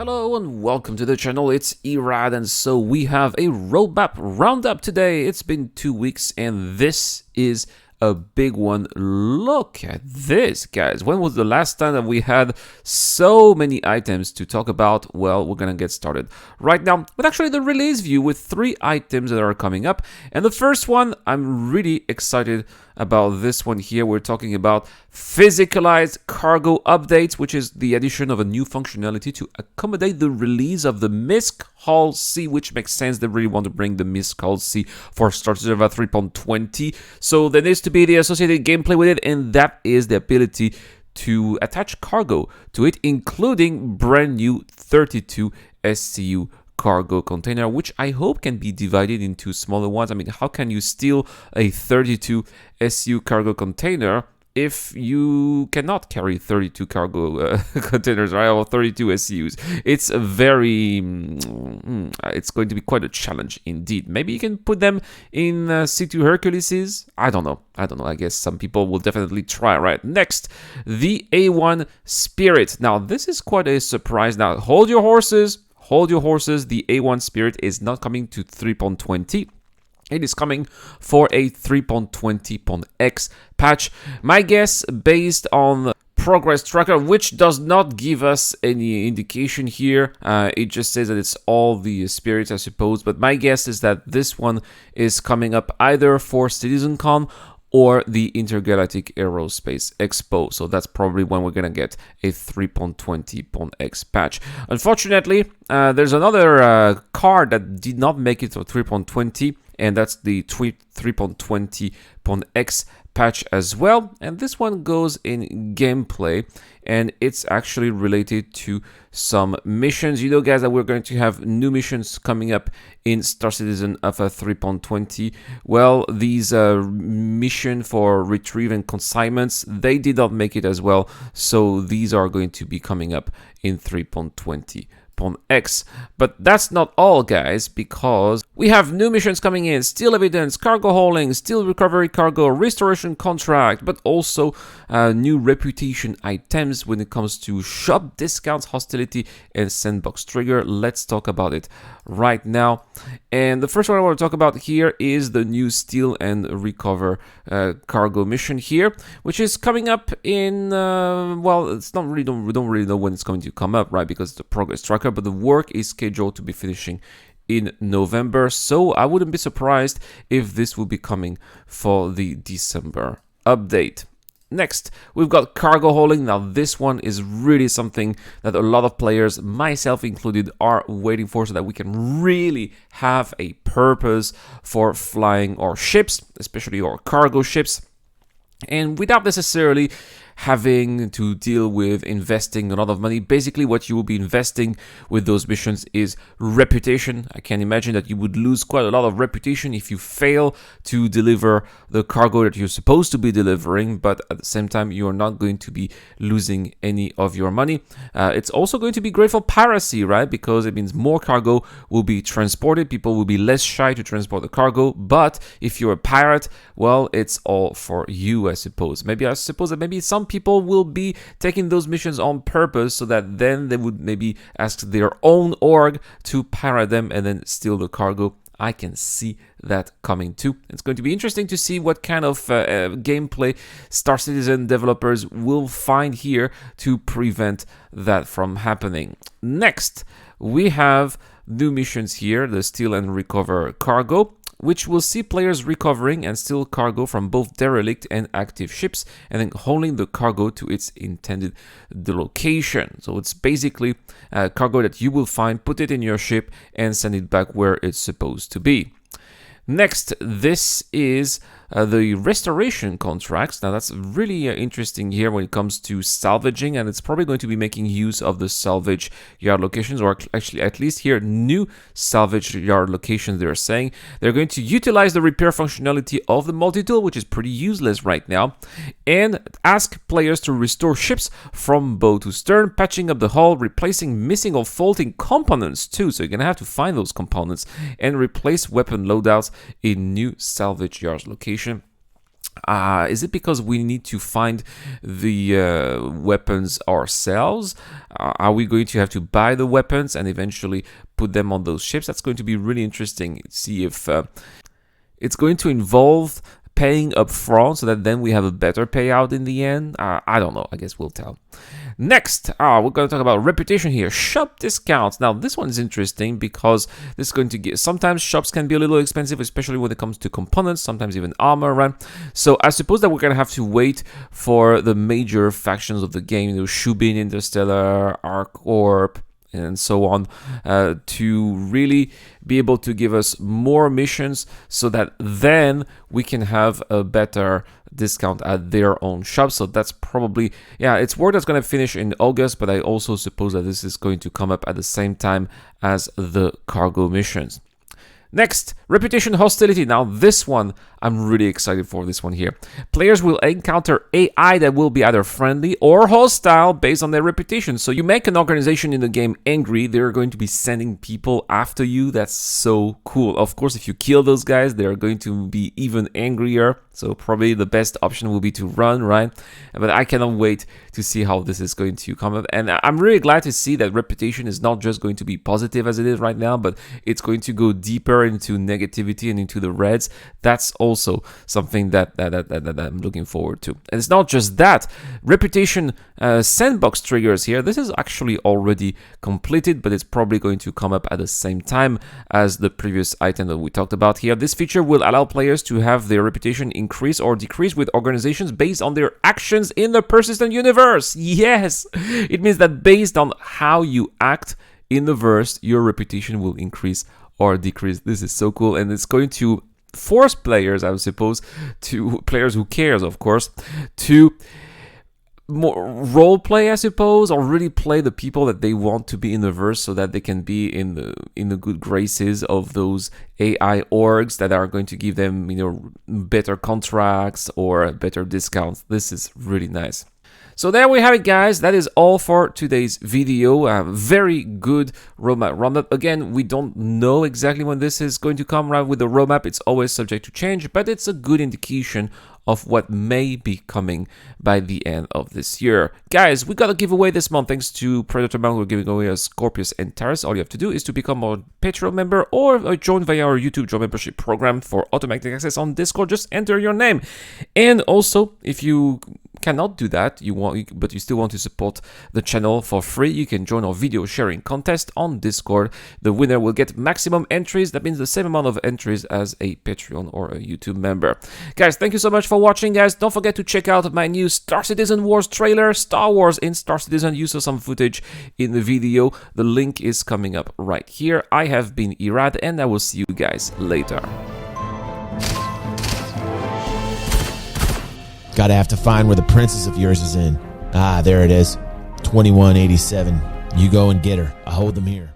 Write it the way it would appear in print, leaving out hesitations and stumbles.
Hello and welcome to the channel, it's Erad, and so we have a roadmap roundup today. It's been 2 weeks and this is a big one. Look at this, guys. When was the last time that we had so many items to talk about? Well, we're gonna get started right now with actually the release view with 3 items that are coming up. And the first one, I'm really excited about this one here. We're talking about physicalized cargo updates, which is the addition of a new functionality to accommodate the release of the MISC Hull C, which makes sense. They really want to bring the MISC Hull C for Star Citizen 3.20. So there needs to be the associated gameplay with it, and that is the ability to attach cargo to it, including brand new 32 SCU cargo container, which I hope can be divided into smaller ones. I mean, how can you steal a 32 SU cargo container if you cannot carry 32 cargo containers, right, or 32 SUs? It's a very, it's going to be quite a challenge indeed. Maybe you can put them in C2 Herculeses. I don't know. I guess some people will definitely try, right? Next, the A1 Spirit. Now, this is quite a surprise. Now, hold your horses. The A1 Spirit is not coming to 3.20. It is coming for a 3.20.x patch. My guess, based on progress tracker, which does not give us any indication here. It just says that it's all the spirits, I suppose. But my guess is that this one is coming up either for CitizenCon or the Intergalactic Aerospace Expo. So that's probably when we're gonna get a 3.20.x patch. Unfortunately, there's another card that did not make it to 3.20, and that's the 3.20.x patch as well. And this one goes in gameplay, and it's actually related to some missions. You know, guys, that we're going to have new missions coming up in Star Citizen Alpha 3.20. Well, these mission for retrieve and consignments, they did not make it as well. So these are going to be coming up in 3.20.x. But that's not all, guys, because we have new missions coming in: Steel Evidence, Cargo Hauling, Steel Recovery Cargo, Restoration Contract, but also new reputation items when it comes to shop discounts, hostility, and sandbox trigger. Let's talk about it right now. And the first one I want to talk about here is the new Steal and Recover cargo mission here, which is coming up in, well, it's not really, we don't really know when it's going to come up, right, because it's a progress tracker, but the work is scheduled to be finishing in November, so I wouldn't be surprised if this will be coming for the December update. Next, we've got cargo hauling. Now, this one is really something that a lot of players, myself included, are waiting for, so that we can really have a purpose for flying our ships, especially our cargo ships, and without necessarily having to deal with investing a lot of money. Basically, what you will be investing with those missions is reputation. I can imagine that you would lose quite a lot of reputation if you fail to deliver the cargo that you're supposed to be delivering, but at the same time, you're not going to be losing any of your money. It's also going to be great for piracy, right? Because it means more cargo will be transported. People will be less shy to transport the cargo. But if you're a pirate, well, it's all for you, I suppose. I suppose that maybe some people will be taking those missions on purpose, so that then they would maybe ask their own org to pirate them and then steal the cargo. I can see that coming too. It's going to be interesting to see what kind of gameplay Star Citizen developers will find here to prevent that from happening. Next, we have new missions here, the Steal and Recover Cargo, which will see players recovering and steal cargo from both derelict and active ships, and then hauling the cargo to its intended location. So it's basically cargo that you will find, put it in your ship, and send it back where it's supposed to be. Next, this is the restoration contracts. Now, that's really interesting here when it comes to salvaging, and it's probably going to be making use of the salvage yard locations, or actually at least here, new salvage yard locations. They're saying they're going to utilize the repair functionality of the multi-tool, which is pretty useless right now, and ask players to restore ships from bow to stern, patching up the hull, replacing missing or faulting components too. So you're going to have to find those components and replace weapon loadouts in new salvage yards location. Is it because we need to find the weapons ourselves? Are we going to have to buy the weapons and eventually put them on those ships? That's going to be really interesting. See if it's going to involve paying up front so that then we have a better payout in the end. I don't know. I guess we'll tell. Next, we're going to talk about reputation here. Shop discounts. Now, this one is interesting because this is going to get... Sometimes shops can be a little expensive, especially when it comes to components, sometimes even armor, right? So I suppose that we're going to have to wait for the major factions of the game, you know, Shubin, Interstellar, ArcCorp, and so on, to really be able to give us more missions so that then we can have a better discount at their own shop. So that's probably, yeah, it's work that's going to finish in August, but I also suppose that this is going to come up at the same time as the cargo missions. Next, reputation hostility. Now this one, I'm really excited for this one here. Players will encounter AI that will be either friendly or hostile based on their reputation. So you make an organization in the game angry, they're going to be sending people after you. That's so cool. Of course, if you kill those guys, they're going to be even angrier. So probably the best option will be to run, right? But I cannot wait to see how this is going to come up. And I'm really glad to see that reputation is not just going to be positive as it is right now, but it's going to go deeper into negativity and into the reds. That's also something that I'm looking forward to. And it's not just that. Reputation sandbox triggers here. This is actually already completed, but it's probably going to come up at the same time as the previous item that we talked about here. This feature will allow players to have their reputation increase or decrease with organizations based on their actions in the persistent universe. Yes! It means that based on how you act in the verse, your reputation will increase or decrease. This is so cool, and it's going to force players, I suppose, to players who cares, of course, to more role play, I suppose, or really play the people that they want to be in the verse, so that they can be in the good graces of those AI orgs that are going to give them, you know, better contracts or better discounts. This is really nice. So there we have it, guys. That is all for today's video. Very good roadmap. Again, we don't know exactly when this is going to come, right? With the roadmap, it's always subject to change, but it's a good indication of what may be coming by the end of this year. Guys, we got a giveaway this month thanks to Predator Bank. We're giving away a Scorpius and Taurus. All you have to do is to become a Patreon member or join via our YouTube job membership program for automatic access on Discord. Just enter your name. And also, if you cannot do that, but you still want to support the channel for free, you can join our video sharing contest on Discord. The winner will get maximum entries. That means the same amount of entries as a Patreon or a YouTube member. Guys, thank you so much for watching, guys. Don't forget to check out my new Star Citizen Wars trailer, Star Wars in Star Citizen. You saw some footage in the video. The link is coming up right here. I have been Erad, and I will see you guys later. Gotta have to find where the princess of yours is in. Ah, there it is. 2187. You go and get her. I hold them here.